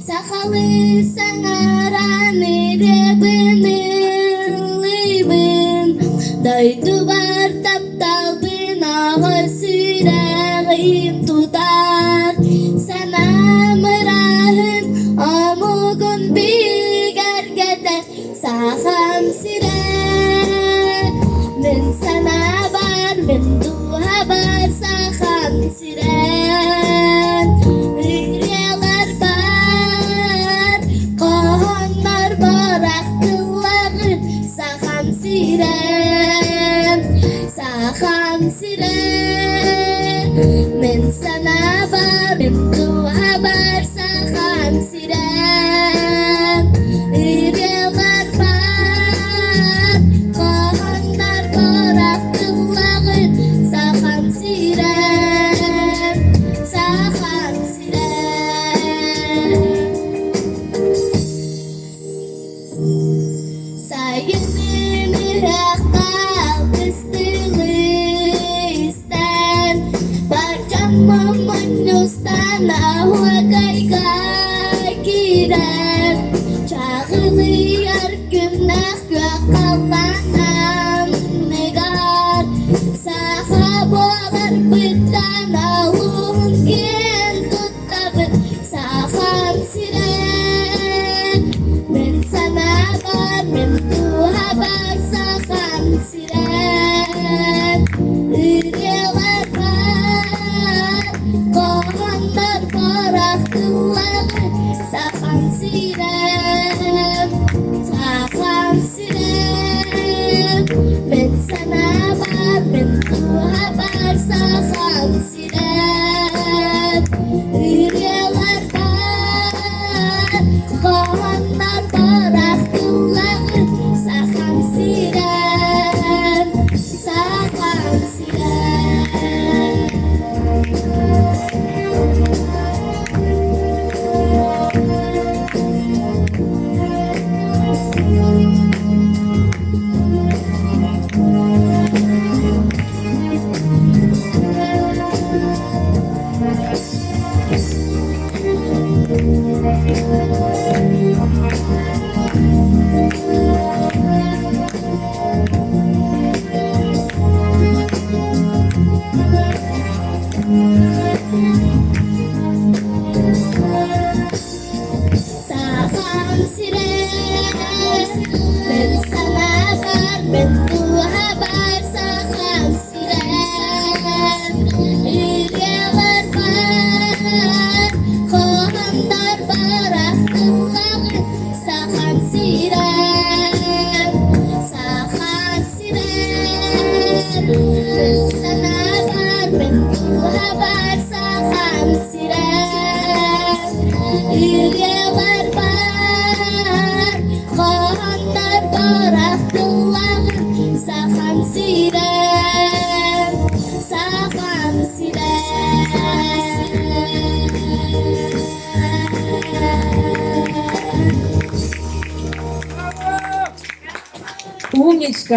Сахалы саңараны ребінің лейбін Дайды бар тапталбын ағы сүрәғім тұтар Сана мұрағын амуғын бігергетер Сахам сірә Мен сана бар, мен дуha бар Сахам сірә Saham siren Men sana var Ben duha var Saham siren Iryalar var Kohanlar var Akılları Saham siren Saham siren Sayını rakal Mamanustan ahwagay kakiran Çağılıyar günah gökalanam negar Sahabolar bıdan alun gen tutabın Saham siren Men sana var men duha var Saham siren Iryalar Kohanlar barak kılları Saham siren Saham siren Ben sana var Ben duha var Saham siren Iryalar var Kohanlar barak kılları Saham siren Saham siren Saham siren Ben sana var Ben duha var Saham siren Iryalar var Kohanlar var Akılları Saham siren Saham siren Ben sana var Ben duha var Saham siren Iryalar var Kohanlar var Akılları Saham siren Saham siren Умничка.